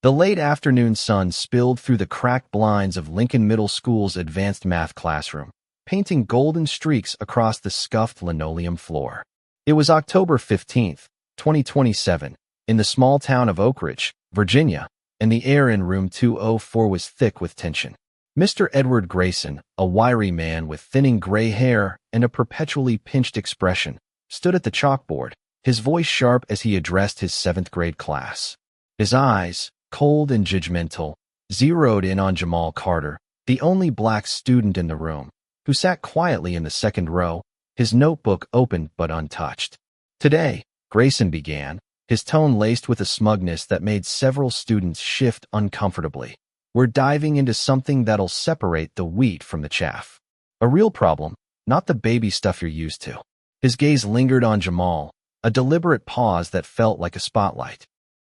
The late afternoon sun spilled through the cracked blinds of Lincoln Middle School's advanced math classroom, painting golden streaks across the scuffed linoleum floor. It was October 15th, 2027, in the small town of Oak Ridge, Virginia, and the air in room 204 was thick with tension. Mr. Edward Grayson, a wiry man with thinning gray hair and a perpetually pinched expression, stood at the chalkboard, his voice sharp as he addressed his seventh-grade class. His eyes, cold and judgmental, zeroed in on Jamal Carter, the only black student in the room, who sat quietly in the second row, his notebook open but untouched. "Today," Grayson began, his tone laced with a smugness that made several students shift uncomfortably. "We're diving into something that'll separate the wheat from the chaff. A real problem, not the baby stuff you're used to." His gaze lingered on Jamal, a deliberate pause that felt like a spotlight.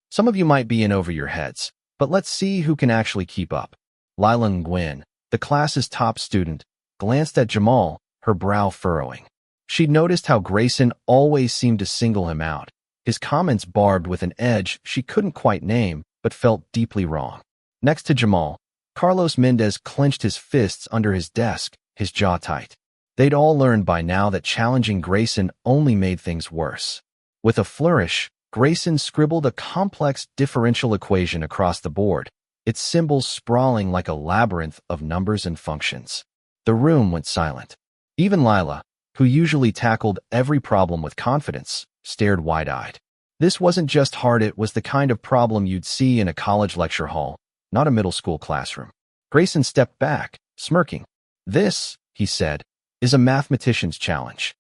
"Some of you might be in over your heads, but let's see who can actually keep up." Lila Nguyen, the class's top student, glanced at Jamal, her brow furrowing. She'd noticed how Grayson always seemed to single him out, his comments barbed with an edge she couldn't quite name but felt deeply wrong. Next to Jamal, Carlos Mendez clenched his fists under his desk, his jaw tight. They'd all learned by now that challenging Grayson only made things worse. With a flourish, Grayson scribbled a complex differential equation across the board, its symbols sprawling like a labyrinth of numbers and functions. The room went silent. Even Lila, who usually tackled every problem with confidence, stared wide-eyed. This wasn't just hard, it was the kind of problem you'd see in a college lecture hall, not a middle school classroom. Grayson stepped back, smirking. "This," he said, "is a mathematician's challenge.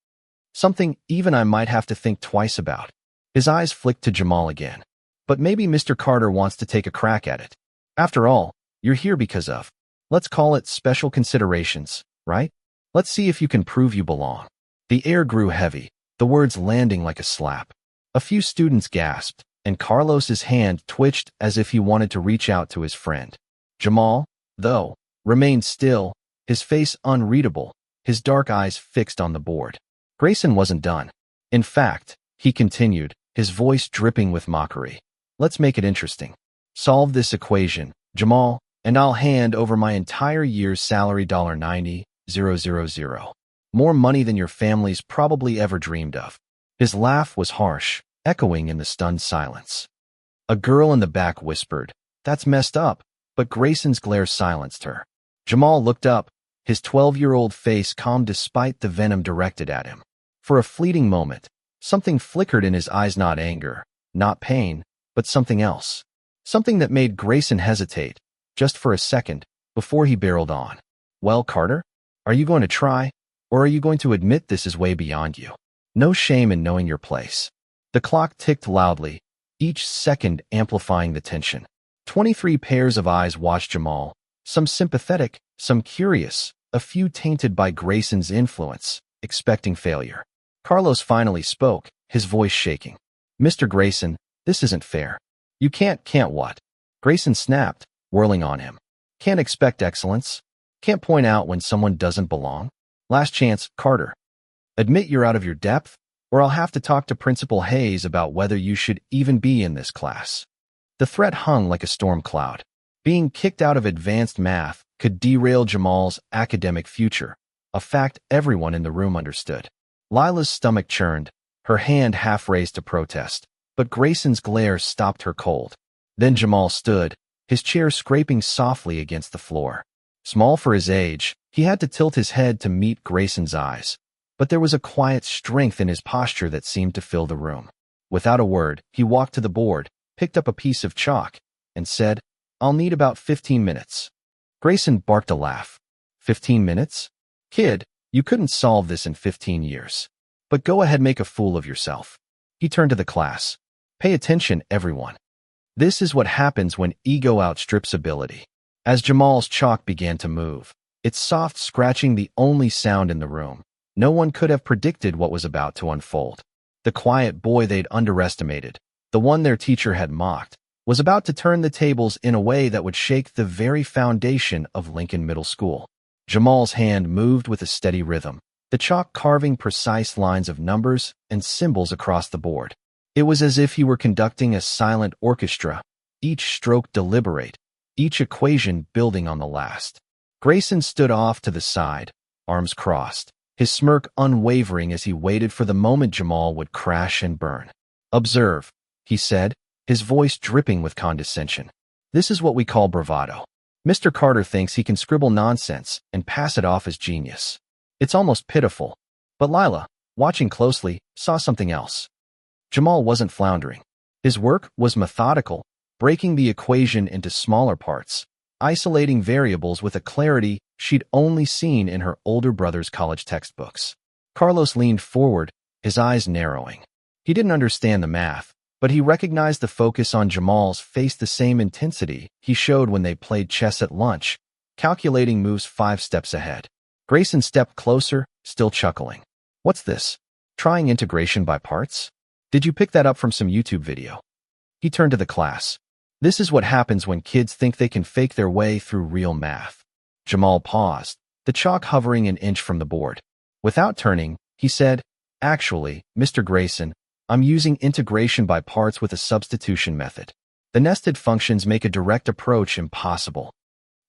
Something even I might have to think twice about." His eyes flicked to Jamal again. "But maybe Mr. Carter wants to take a crack at it. After all, you're here because of, let's call it special considerations, right? Let's see if you can prove you belong." The air grew heavy, the words landing like a slap. A few students gasped, and Carlos's hand twitched as if he wanted to reach out to his friend. Jamal, though, remained still, his face unreadable, his dark eyes fixed on the board. Grayson wasn't done. "In fact," he continued, his voice dripping with mockery, "let's make it interesting. Solve this equation, Jamal, and I'll hand over my entire year's salary, $90,000. More money than your family's probably ever dreamed of." His laugh was harsh, echoing in the stunned silence. A girl in the back whispered, "That's messed up," but Grayson's glare silenced her. Jamal looked up, his 12-year-old face calm despite the venom directed at him. For a fleeting moment, something flickered in his eyes, not anger, not pain, but something else. Something that made Grayson hesitate, just for a second, before he barreled on. "Well, Carter, are you going to try, or are you going to admit this is way beyond you? No shame in knowing your place." The clock ticked loudly, each second amplifying the tension. 23 pairs of eyes watched Jamal, some sympathetic, some curious, a few tainted by Grayson's influence, expecting failure. Carlos finally spoke, his voice shaking. "Mr. Grayson, this isn't fair." "You can't what?" Grayson snapped, whirling on him. "Can't expect excellence? Can't point out when someone doesn't belong? Last chance, Carter. Admit you're out of your depth, or I'll have to talk to Principal Hayes about whether you should even be in this class." The threat hung like a storm cloud. Being kicked out of advanced math could derail Jamal's academic future, a fact everyone in the room understood. Lila's stomach churned, her hand half raised to protest, but Grayson's glare stopped her cold. Then Jamal stood, his chair scraping softly against the floor. Small for his age, he had to tilt his head to meet Grayson's eyes, but there was a quiet strength in his posture that seemed to fill the room. Without a word, he walked to the board, picked up a piece of chalk, and said, "I'll need about 15 minutes. Grayson barked a laugh. 15 minutes? "Kid, you couldn't solve this in 15 years. But go ahead, make a fool of yourself." He turned to the class. "Pay attention, everyone. This is what happens when ego outstrips ability." As Jamal's chalk began to move, its soft scratching the only sound in the room, no one could have predicted what was about to unfold. The quiet boy they'd underestimated, the one their teacher had mocked, was about to turn the tables in a way that would shake the very foundation of Lincoln Middle School. Jamal's hand moved with a steady rhythm, the chalk carving precise lines of numbers and symbols across the board. It was as if he were conducting a silent orchestra, each stroke deliberate, each equation building on the last. Grayson stood off to the side, arms crossed, his smirk unwavering as he waited for the moment Jamal would crash and burn. "Observe," he said, his voice dripping with condescension. "This is what we call bravado. Mr. Carter thinks he can scribble nonsense and pass it off as genius. It's almost pitiful." But Lila, watching closely, saw something else. Jamal wasn't floundering. His work was methodical, breaking the equation into smaller parts, isolating variables with a clarity she'd only seen in her older brother's college textbooks. Carlos leaned forward, his eyes narrowing. He didn't understand the math, but he recognized the focus on Jamal's face, the same intensity he showed when they played chess at lunch, calculating moves 5 steps ahead. Grayson stepped closer, still chuckling. "What's this? Trying integration by parts? Did you pick that up from some YouTube video?" He turned to the class. "This is what happens when kids think they can fake their way through real math." Jamal paused, the chalk hovering an inch from the board. Without turning, he said, "Actually, Mr. Grayson, I'm using integration by parts with a substitution method. The nested functions make a direct approach impossible.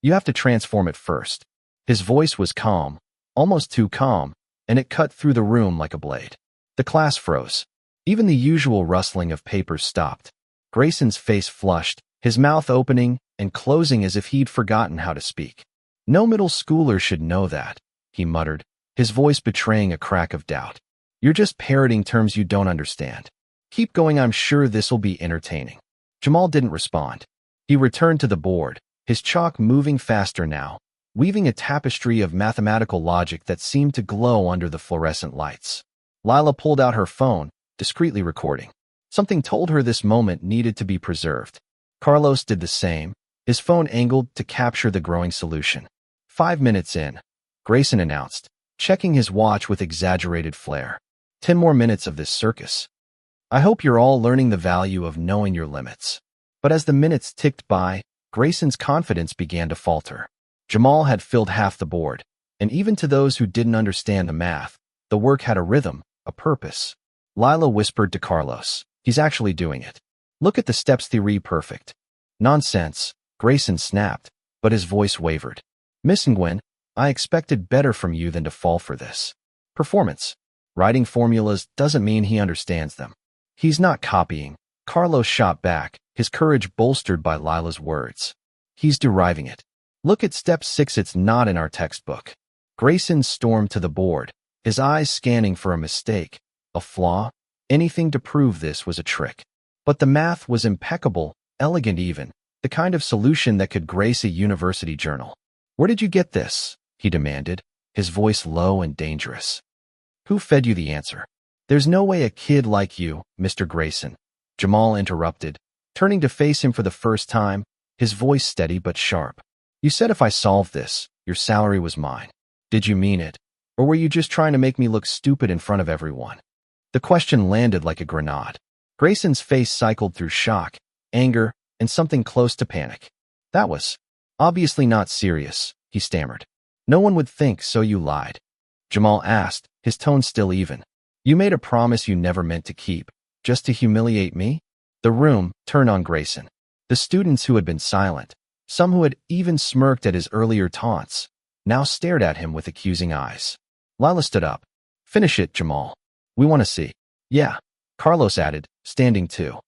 You have to transform it first." His voice was calm, almost too calm, and it cut through the room like a blade. The class froze. Even the usual rustling of papers stopped. Grayson's face flushed, his mouth opening and closing as if he'd forgotten how to speak. "No middle schooler should know that," he muttered, his voice betraying a crack of doubt. "You're just parroting terms you don't understand. Keep going, I'm sure this'll be entertaining." Jamal didn't respond. He returned to the board, his chalk moving faster now, weaving a tapestry of mathematical logic that seemed to glow under the fluorescent lights. Lila pulled out her phone, discreetly recording. Something told her this moment needed to be preserved. Carlos did the same, his phone angled to capture the growing solution. 5 minutes in, Grayson announced, checking his watch with exaggerated flair. 10 more minutes of this circus. I hope you're all learning the value of knowing your limits." But as the minutes ticked by, Grayson's confidence began to falter. Jamal had filled half the board, and even to those who didn't understand the math, the work had a rhythm, a purpose. Lila whispered to Carlos, "He's actually doing it. Look at the steps, theory perfect." "Nonsense," Grayson snapped, but his voice wavered. "Miss Nguyen, I expected better from you than to fall for this. Performance. Writing formulas doesn't mean he understands them." "He's not copying," Carlos shot back, his courage bolstered by Lila's words. "He's deriving it. Look at step 6, it's not in our textbook." Grayson stormed to the board, his eyes scanning for a mistake, a flaw, anything to prove this was a trick. But the math was impeccable, elegant even, the kind of solution that could grace a university journal. "Where did you get this?" he demanded, his voice low and dangerous. "Who fed you the answer?" "There's no way a kid like you, Mr. Grayson," Jamal interrupted, turning to face him for the first time, his voice steady but sharp. "You said if I solved this, your salary was mine. Did you mean it? Or were you just trying to make me look stupid in front of everyone?" The question landed like a grenade. Grayson's face cycled through shock, anger, and something close to panic. "That was obviously not serious," he stammered. "No one would think so. You lied." Jamal asked, his tone still even. "You made a promise you never meant to keep, just to humiliate me?" The room turned on Grayson. The students who had been silent, some who had even smirked at his earlier taunts, now stared at him with accusing eyes. Lila stood up. "Finish it, Jamal. We want to see." "Yeah," Carlos added, standing too.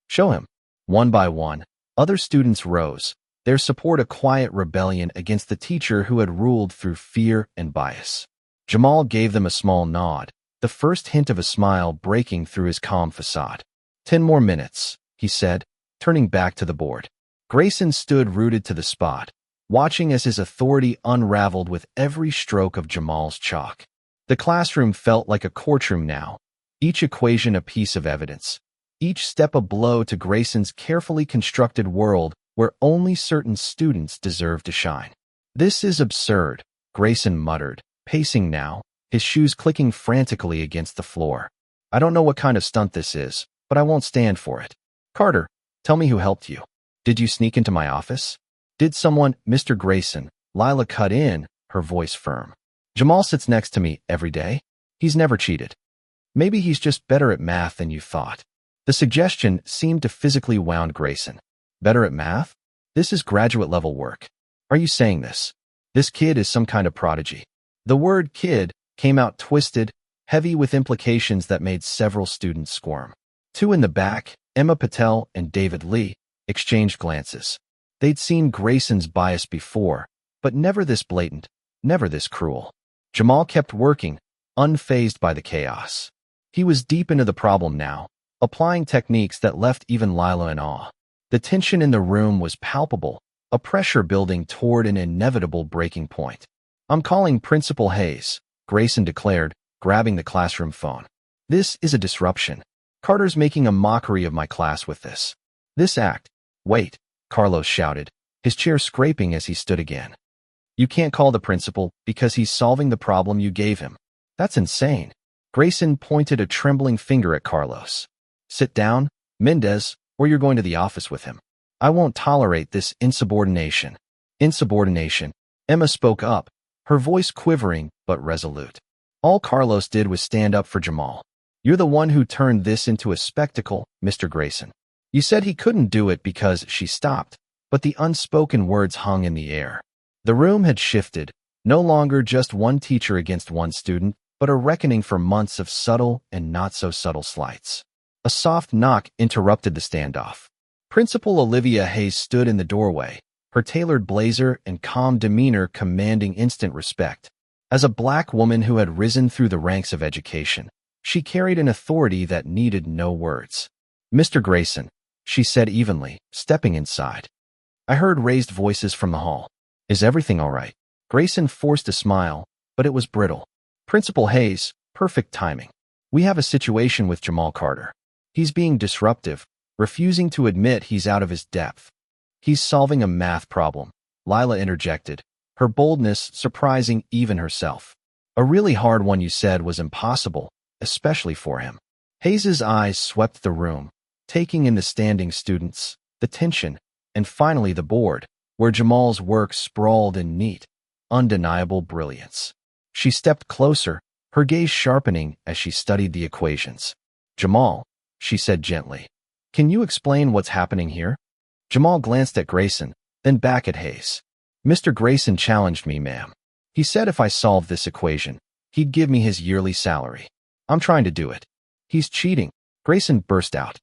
"Show him." One by one, other students rose, their support a quiet rebellion against the teacher who had ruled through fear and bias. Jamal gave them a small nod, the first hint of a smile breaking through his calm facade. 10 more minutes, he said, turning back to the board. Grayson stood rooted to the spot, watching as his authority unraveled with every stroke of Jamal's chalk. The classroom felt like a courtroom now, each equation a piece of evidence, each step a blow to Grayson's carefully constructed world where only certain students deserved to shine. "This is absurd," Grayson muttered, pacing now, his shoes clicking frantically against the floor. "I don't know what kind of stunt this is, but I won't stand for it. Carter, tell me who helped you. Did you sneak into my office? Did someone—" "Mr. Grayson," Lila cut in, her voice firm. "Jamal sits next to me every day. He's never cheated. Maybe he's just better at math than you thought." The suggestion seemed to physically wound Grayson. Better at math? This is graduate-level work. Are you saying this? This kid is some kind of prodigy. The word kid came out twisted, heavy with implications that made several students squirm. Two in the back, Emma Patel and David Lee, exchanged glances. They'd seen Grayson's bias before, but never this blatant, never this cruel. Jamal kept working, unfazed by the chaos. He was deep into the problem now, applying techniques that left even Lila in awe. The tension in the room was palpable, a pressure building toward an inevitable breaking point. "I'm calling Principal Hayes," Grayson declared, grabbing the classroom phone. "This is a disruption. Carter's making a mockery of my class with this. This act." "Wait," Carlos shouted, his chair scraping as he stood again. "You can't call the principal because he's solving the problem you gave him. That's insane." Grayson pointed a trembling finger at Carlos. "Sit down, Mendez, or you're going to the office with him. I won't tolerate this insubordination." "Insubordination," Emma spoke up, her voice quivering but resolute. All Carlos did was stand up for Jamal. "You're the one who turned this into a spectacle, Mr. Grayson. You said he couldn't do it because," she stopped, but the unspoken words hung in the air. The room had shifted, no longer just one teacher against one student, but a reckoning for months of subtle and not-so-subtle slights. A soft knock interrupted the standoff. Principal Olivia Hayes stood in the doorway, her tailored blazer and calm demeanor commanding instant respect. As a black woman who had risen through the ranks of education, she carried an authority that needed no words. "Mr. Grayson," she said evenly, stepping inside. "I heard raised voices from the hall. Is everything all right?" Grayson forced a smile, but it was brittle. "Principal Hayes, perfect timing. We have a situation with Jamal Carter. He's being disruptive, refusing to admit he's out of his depth. He's solving a math problem," Lila interjected, her boldness surprising even herself. "A really hard one you said was impossible, especially for him." Hayes's eyes swept the room, taking in the standing students, the tension, and finally the board, where Jamal's work sprawled in neat, undeniable brilliance. She stepped closer, her gaze sharpening as she studied the equations. "Jamal," she said gently, "can you explain what's happening here?" Jamal glanced at Grayson, then back at Hayes. "Mr. Grayson challenged me, ma'am. He said if I solved this equation, he'd give me his yearly salary. I'm trying to do it." "He's cheating," Grayson burst out.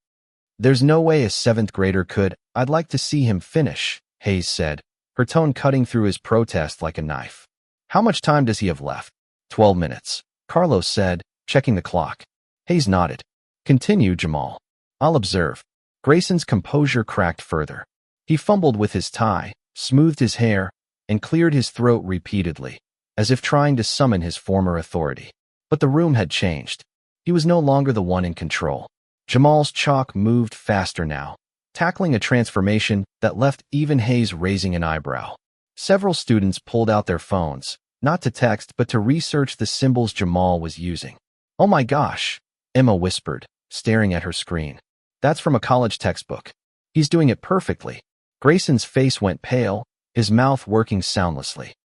"There's no way a seventh grader could." "I'd like to see him finish," Hayes said, her tone cutting through his protest like a knife. "How much time does he have left?" 12 minutes, Carlos said, checking the clock. Hayes nodded. "Continue, Jamal. I'll observe." Grayson's composure cracked further. He fumbled with his tie, smoothed his hair, and cleared his throat repeatedly, as if trying to summon his former authority. But the room had changed. He was no longer the one in control. Jamal's chalk moved faster now, tackling a transformation that left even Hayes raising an eyebrow. Several students pulled out their phones, not to text but to research the symbols Jamal was using. "Oh my gosh," Emma whispered, staring at her screen. "That's from a college textbook. He's doing it perfectly." Grayson's face went pale, his mouth working soundlessly.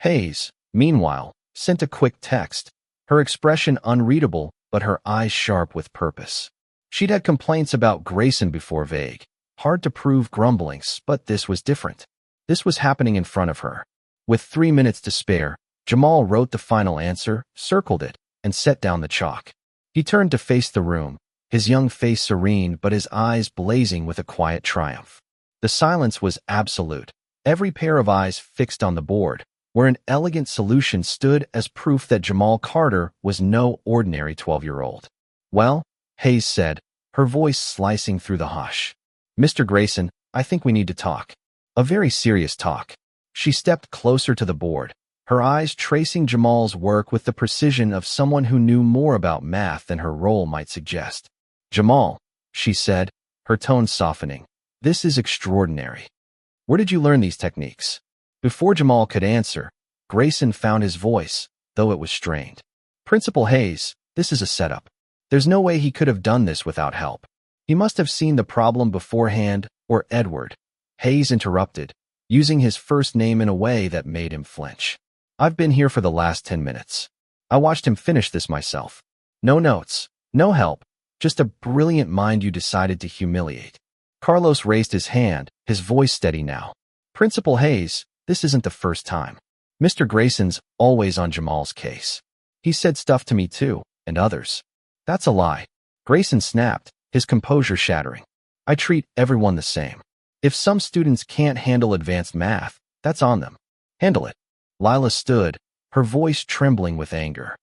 Hayes, meanwhile, sent a quick text, her expression unreadable but her eyes sharp with purpose. She'd had complaints about Grayson before, vague, hard-to-prove grumblings, but this was different. This was happening in front of her. With 3 minutes to spare, Jamal wrote the final answer, circled it, and set down the chalk. He turned to face the room, his young face serene but his eyes blazing with a quiet triumph. The silence was absolute, every pair of eyes fixed on the board, where an elegant solution stood as proof that Jamal Carter was no ordinary 12-year-old. "Well," Hayes said, her voice slicing through the hush. "Mr. Grayson, I think we need to talk. A very serious talk." She stepped closer to the board, her eyes tracing Jamal's work with the precision of someone who knew more about math than her role might suggest. "Jamal," she said, her tone softening, "this is extraordinary. Where did you learn these techniques?" Before Jamal could answer, Grayson found his voice, though it was strained. "Principal Hayes, this is a setup. There's no way he could have done this without help. He must have seen the problem beforehand, or Edward." Hayes interrupted, using his first name in a way that made him flinch. "I've been here for the last 10 minutes. I watched him finish this myself. No notes, no help, just a brilliant mind you decided to humiliate." Carlos raised his hand, his voice steady now. Principal Hayes, this isn't the first time. Mr. Grayson's always on Jamal's case. He said stuff to me too, and others. That's a lie. Grayson snapped, his composure shattering. I treat everyone the same. If some students can't handle advanced math, that's on them. Handle it. Lila stood, her voice trembling with anger.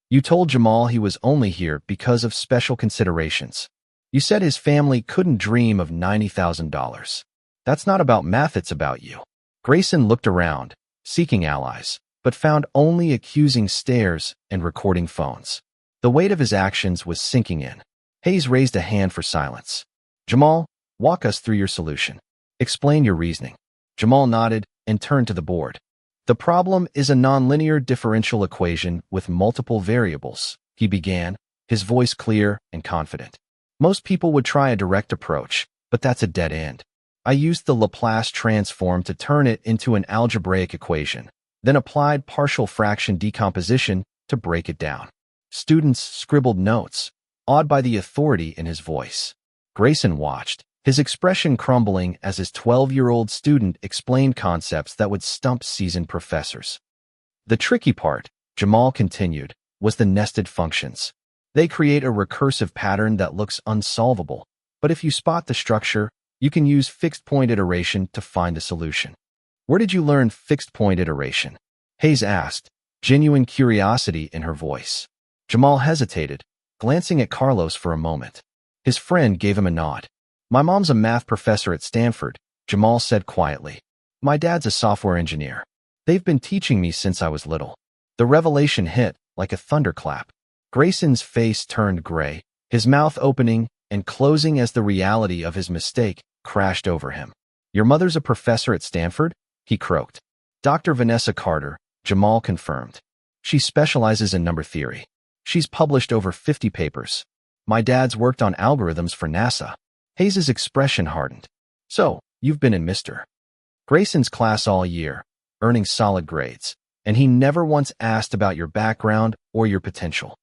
You told Jamal he was only here because of special considerations. You said his family couldn't dream of $90,000. That's not about math, it's about you. Grayson looked around, seeking allies, but found only accusing stares and recording phones. The weight of his actions was sinking in. Hayes raised a hand for silence. Jamal, walk us through your solution. Explain your reasoning. Jamal nodded and turned to the board. The problem is a nonlinear differential equation with multiple variables, he began, his voice clear and confident. Most people would try a direct approach, but that's a dead end. I used the Laplace transform to turn it into an algebraic equation, then applied partial fraction decomposition to break it down. Students scribbled notes, awed by the authority in his voice. Grayson watched, his expression crumbling as his 12-year-old student explained concepts that would stump seasoned professors. The tricky part, Jamal continued, was the nested functions. They create a recursive pattern that looks unsolvable, but if you spot the structure, you can use fixed-point iteration to find the solution. Where did you learn fixed-point iteration? Hayes asked, genuine curiosity in her voice. Jamal hesitated, glancing at Carlos for a moment. His friend gave him a nod. My mom's a math professor at Stanford, Jamal said quietly. My dad's a software engineer. They've been teaching me since I was little. The revelation hit like a thunderclap. Grayson's face turned gray, his mouth opening and closing as the reality of his mistake crashed over him. Your mother's a professor at Stanford? He croaked. Dr. Vanessa Carter, Jamal confirmed. She specializes in number theory. She's published over 50 papers. My dad's worked on algorithms for NASA. Hayes's expression hardened. So, you've been in Mr. Grayson's class all year, earning solid grades, and he never once asked about your background or your potential.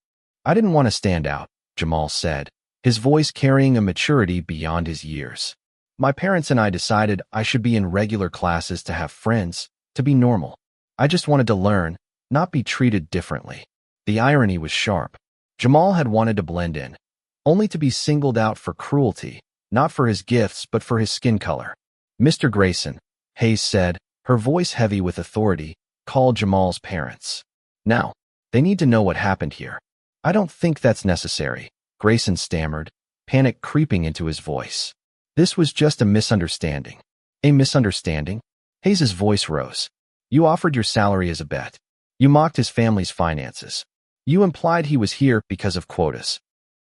I didn't want to stand out, Jamal said, his voice carrying a maturity beyond his years. My parents and I decided I should be in regular classes to have friends, to be normal. I just wanted to learn, not be treated differently. The irony was sharp. Jamal had wanted to blend in, only to be singled out for cruelty, not for his gifts but for his skin color. Mr. Grayson, Hayes said, her voice heavy with authority, called Jamal's parents. Now, they need to know what happened here. I don't think that's necessary, Grayson stammered, panic creeping into his voice. This was just a misunderstanding. A misunderstanding? Hayes's voice rose. You offered your salary as a bet. You mocked his family's finances. You implied he was here because of quotas.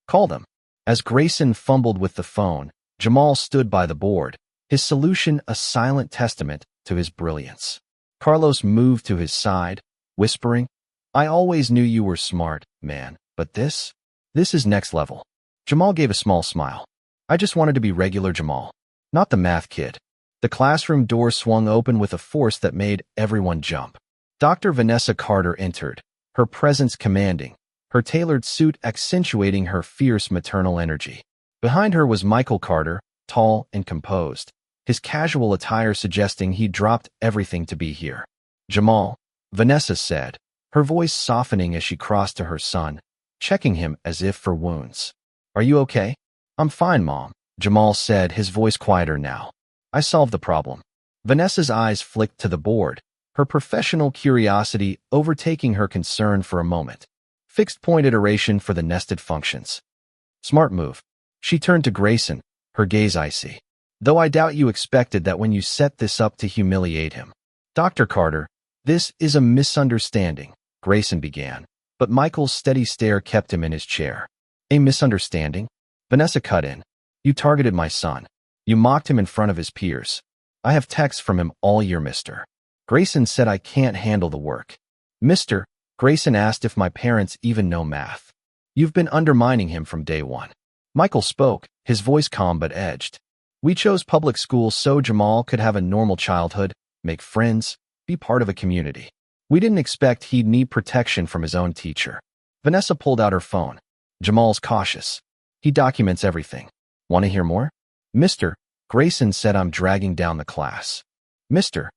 Call them. As Grayson fumbled with the phone, Jamal stood by the board, his solution a silent testament to his brilliance. Carlos moved to his side, whispering, I always knew you were smart, man, but this is next level. Jamal gave a small smile. I just wanted to be regular Jamal, not the math kid. The classroom door swung open with a force that made everyone jump. Dr. Vanessa Carter entered, her presence commanding, her tailored suit accentuating her fierce maternal energy. Behind her was Michael Carter, tall and composed, his casual attire suggesting he'd dropped everything to be here. Jamal, Vanessa said, her voice softening as she crossed to her son, checking him as if for wounds. Are you okay? I'm fine, Mom, Jamal said, his voice quieter now. I solved the problem. Vanessa's eyes flicked to the board, her professional curiosity overtaking her concern for a moment. Fixed-point iteration for the nested functions. Smart move. She turned to Grayson, her gaze icy. Though I doubt you expected that when you set this up to humiliate him. Dr. Carter, this is a misunderstanding, Grayson began, but Michael's steady stare kept him in his chair. A misunderstanding? Vanessa cut in. You targeted my son. You mocked him in front of his peers. I have texts from him all year, Mr. Grayson said I can't handle the work. Mr. Grayson asked if my parents even know math. You've been undermining him from day one. Michael spoke, his voice calm but edged. We chose public schools so Jamal could have a normal childhood, make friends, be part of a community. We didn't expect he'd need protection from his own teacher. Vanessa pulled out her phone. Jamal's cautious. He documents everything. Want to hear more? Mr. Grayson said I'm dragging down the class. Mister.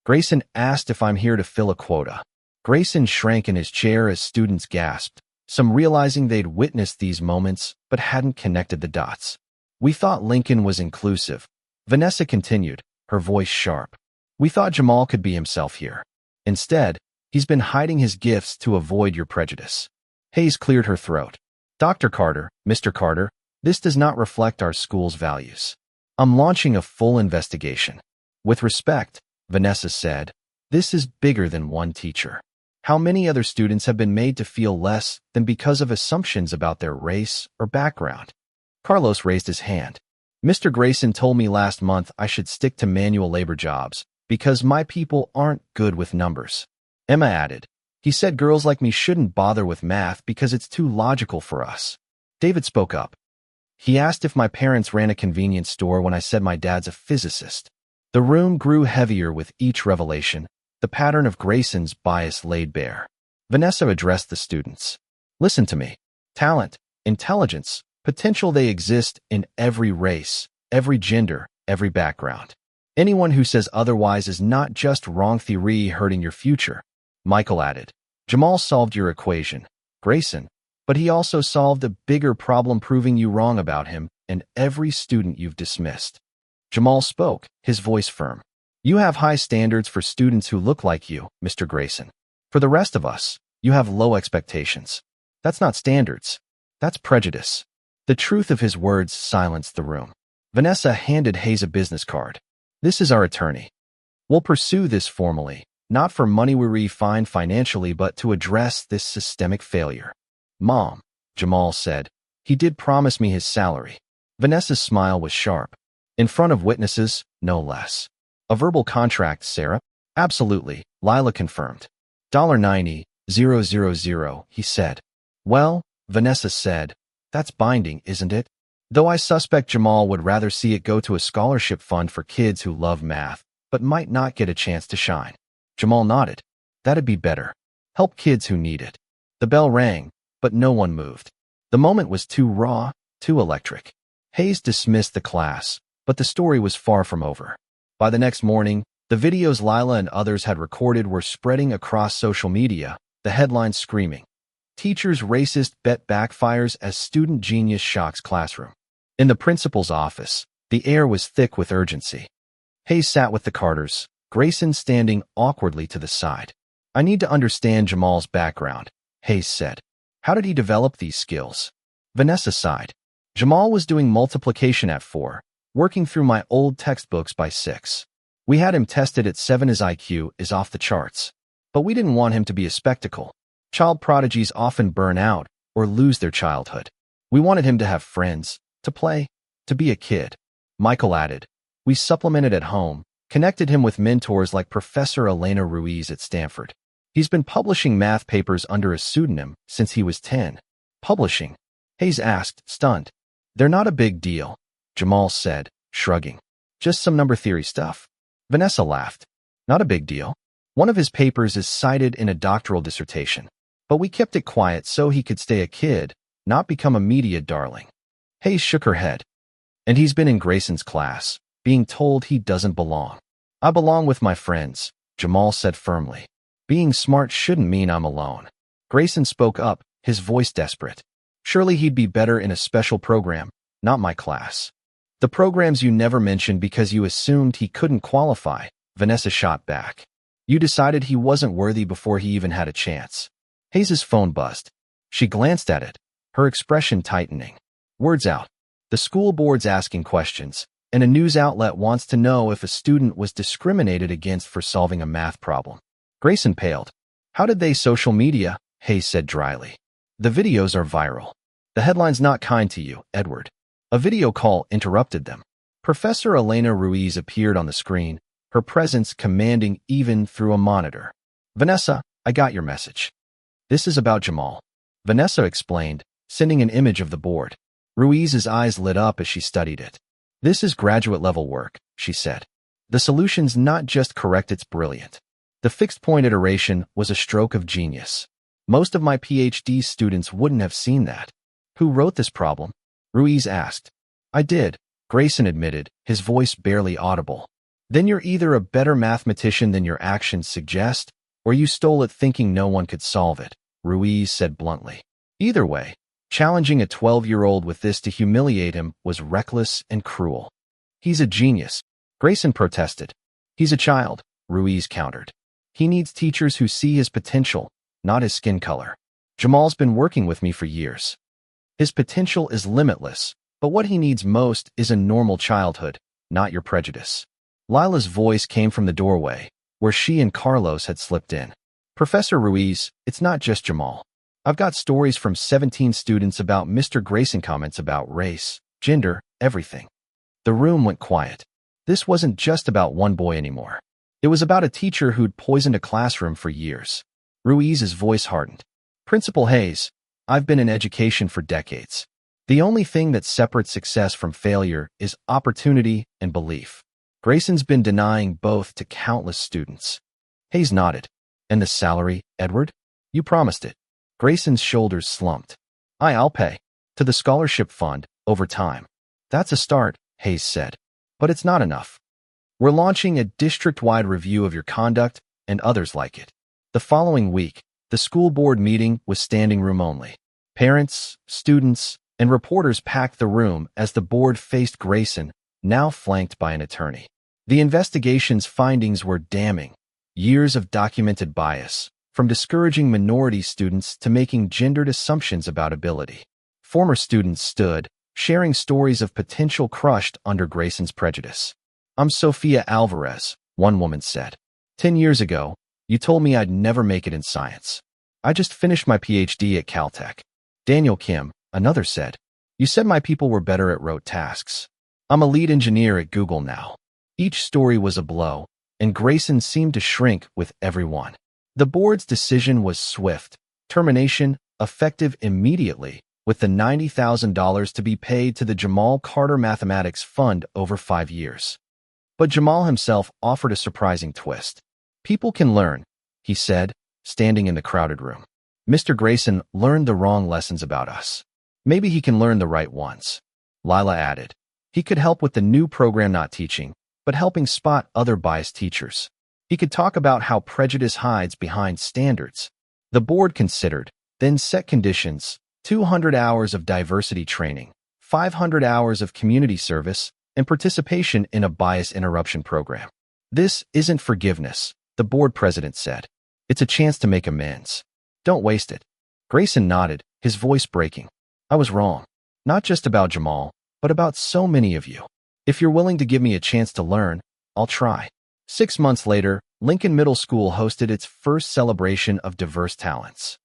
Grayson asked if I'm here to fill a quota. Grayson shrank in his chair as students gasped, some realizing they'd witnessed these moments but hadn't connected the dots. We thought Lincoln was inclusive. Vanessa continued, her voice sharp. We thought Jamal could be himself here. Instead, he's been hiding his gifts to avoid your prejudice. Hayes cleared her throat. Dr. Carter, Mr. Carter, this does not reflect our school's values. I'm launching a full investigation. With respect, Vanessa said, this is bigger than one teacher. How many other students have been made to feel less than because of assumptions about their race or background? Carlos raised his hand. Mr. Grayson told me last month I should stick to manual labor jobs because my people aren't good with numbers. Emma added, he said girls like me shouldn't bother with math because it's too logical for us. David spoke up. He asked if my parents ran a convenience store when I said my dad's a physicist. The room grew heavier with each revelation, the pattern of Grayson's bias laid bare. Vanessa addressed the students. Listen to me. Talent, intelligence, potential, they exist in every race, every gender, every background. Anyone who says otherwise is not just wrong theory hurting your future. Michael added. Jamal solved your equation, Grayson, but he also solved a bigger problem proving you wrong about him and every student you've dismissed. Jamal spoke, his voice firm. You have high standards for students who look like you, Mr. Grayson. For the rest of us, you have low expectations. That's not standards. That's prejudice. The truth of his words silenced the room. Vanessa handed Hayes a business card. This is our attorney. We'll pursue this formally, not for money we find financially, but to address this systemic failure. Mom, Jamal said. He did promise me his salary. Vanessa's smile was sharp. In front of witnesses, no less. A verbal contract, Sarah? Absolutely, Lila confirmed. $90,000, he said. Well, Vanessa said, that's binding, isn't it? Though I suspect Jamal would rather see it go to a scholarship fund for kids who love math, but might not get a chance to shine. Jamal nodded. That'd be better. Help kids who need it. The bell rang, but no one moved. The moment was too raw, too electric. Hayes dismissed the class, but the story was far from over. By the next morning, the videos Lila and others had recorded were spreading across social media, the headlines screaming, Teacher's racist bet backfires as student genius shocks classroom. In the principal's office, the air was thick with urgency. Hayes sat with the Carters, Grayson standing awkwardly to the side. I need to understand Jamal's background, Hayes said. How did he develop these skills? Vanessa sighed. Jamal was doing multiplication at 4, working through my old textbooks by 6. We had him tested at 7. His IQ is off the charts. But we didn't want him to be a spectacle. Child prodigies often burn out or lose their childhood. We wanted him to have friends, to play, to be a kid. Michael added. We supplemented at home, connected him with mentors like Professor Elena Ruiz at Stanford. He's been publishing math papers under a pseudonym since he was 10. Publishing? Hayes asked, stunned. They're not a big deal, Jamal said, shrugging. Just some number theory stuff. Vanessa laughed. Not a big deal. One of his papers is cited in a doctoral dissertation. But we kept it quiet so he could stay a kid, not become a media darling. Hayes shook her head. And he's been in Grayson's class, being told he doesn't belong. I belong with my friends, Jamal said firmly. Being smart shouldn't mean I'm alone. Grayson spoke up, his voice desperate. Surely he'd be better in a special program, not my class. The programs you never mentioned because you assumed he couldn't qualify, Vanessa shot back. You decided he wasn't worthy before he even had a chance. Hayes' phone buzzed. She glanced at it, her expression tightening. Words out. The school board's asking questions, and a news outlet wants to know if a student was discriminated against for solving a math problem. Grayson paled. How did they social media? Hayes said dryly. The videos are viral. The headline's not kind to you, Edward. A video call interrupted them. Professor Elena Ruiz appeared on the screen, her presence commanding even through a monitor. Vanessa, I got your message. This is about Jamal. Vanessa explained, sending an image of the board. Ruiz's eyes lit up as she studied it. This is graduate-level work, she said. The solution's not just correct, it's brilliant. The fixed-point iteration was a stroke of genius. Most of my PhD students wouldn't have seen that. Who wrote this problem? Ruiz asked. I did, Grayson admitted, his voice barely audible. Then you're either a better mathematician than your actions suggest, or you stole it thinking no one could solve it, Ruiz said bluntly. Either way, challenging a 12-year-old with this to humiliate him was reckless and cruel. He's a genius, Grayson protested. He's a child, Ruiz countered. He needs teachers who see his potential, not his skin color. Jamal's been working with me for years. His potential is limitless, but what he needs most is a normal childhood, not your prejudice. Lila's voice came from the doorway, where she and Carlos had slipped in. Professor Ruiz, it's not just Jamal. I've got stories from 17 students about Mr. Grayson comments about race, gender, everything. The room went quiet. This wasn't just about one boy anymore. It was about a teacher who'd poisoned a classroom for years. Ruiz's voice hardened. Principal Hayes, I've been in education for decades. The only thing that separates success from failure is opportunity and belief. Grayson's been denying both to countless students. Hayes nodded. And the salary, Edward? You promised it. Grayson's shoulders slumped. I'll pay. To the scholarship fund, over time. That's a start, Hayes said. But it's not enough. We're launching a district-wide review of your conduct and others like it. The following week, the school board meeting was standing room only. Parents, students, and reporters packed the room as the board faced Grayson, now flanked by an attorney. The investigation's findings were damning. Years of documented bias, from discouraging minority students to making gendered assumptions about ability. Former students stood, sharing stories of potential crushed under Grayson's prejudice. I'm Sophia Alvarez, one woman said. 10 years ago, you told me I'd never make it in science. I just finished my PhD at Caltech. Daniel Kim, another said. You said my people were better at rote tasks. I'm a lead engineer at Google now. Each story was a blow, and Grayson seemed to shrink with every one. The board's decision was swift. Termination, effective immediately, with the $90,000 to be paid to the Jamal Carter Mathematics Fund over 5 years. But Jamal himself offered a surprising twist. People can learn, he said, standing in the crowded room. Mr. Grayson learned the wrong lessons about us. Maybe he can learn the right ones. Lila added. He could help with the new program not teaching, but helping spot other biased teachers. He could talk about how prejudice hides behind standards. The board considered, then set conditions, 200 hours of diversity training, 500 hours of community service, and participation in a bias interruption program. This isn't forgiveness, the board president said. It's a chance to make amends. Don't waste it. Grayson nodded, his voice breaking. I was wrong. Not just about Jamal, but about so many of you. If you're willing to give me a chance to learn, I'll try. 6 months later, Lincoln Middle School hosted its first celebration of diverse talents.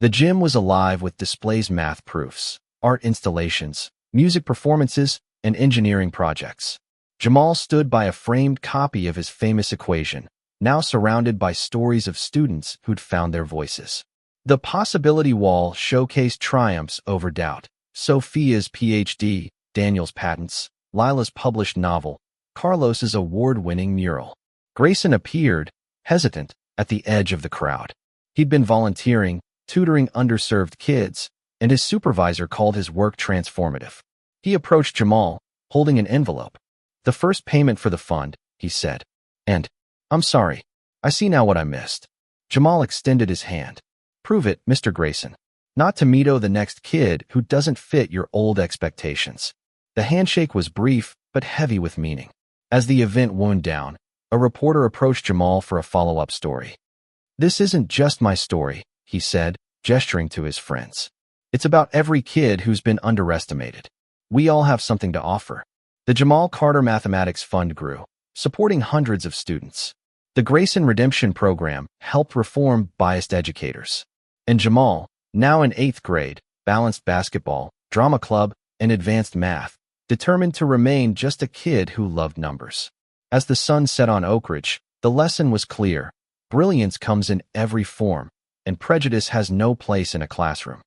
The gym was alive with displays, math proofs, art installations, music performances, and engineering projects. Jamal stood by a framed copy of his famous equation, now surrounded by stories of students who'd found their voices. The possibility wall showcased triumphs over doubt. Sophia's PhD, Daniel's patents, Lila's published novel, Carlos's award-winning mural. Grayson appeared, hesitant, at the edge of the crowd. He'd been volunteering, tutoring underserved kids, and his supervisor called his work transformative. He approached Jamal, holding an envelope. The first payment for the fund, he said. And, I'm sorry, I see now what I missed. Jamal extended his hand. Prove it, Mr. Grayson. Not to Mito, the next kid who doesn't fit your old expectations. The handshake was brief, but heavy with meaning. As the event wound down, a reporter approached Jamal for a follow-up story. This isn't just my story, he said, gesturing to his friends. It's about every kid who's been underestimated. We all have something to offer. The Jamal Carter Mathematics Fund grew, supporting hundreds of students. The Grayson Redemption Program helped reform biased educators. And Jamal, now in 8th grade, balanced basketball, drama club, and advanced math, determined to remain just a kid who loved numbers. As the sun set on Oak Ridge, the lesson was clear. Brilliance comes in every form, and prejudice has no place in a classroom.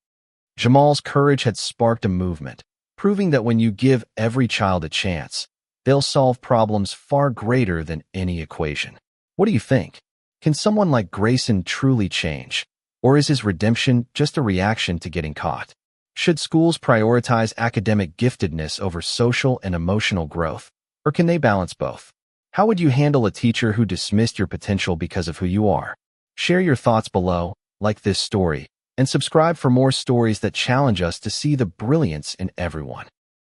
Jamal's courage had sparked a movement, proving that when you give every child a chance, they'll solve problems far greater than any equation. What do you think? Can someone like Grayson truly change? Or is his redemption just a reaction to getting caught? Should schools prioritize academic giftedness over social and emotional growth, or can they balance both? How would you handle a teacher who dismissed your potential because of who you are? Share your thoughts below, like this story, and subscribe for more stories that challenge us to see the brilliance in everyone.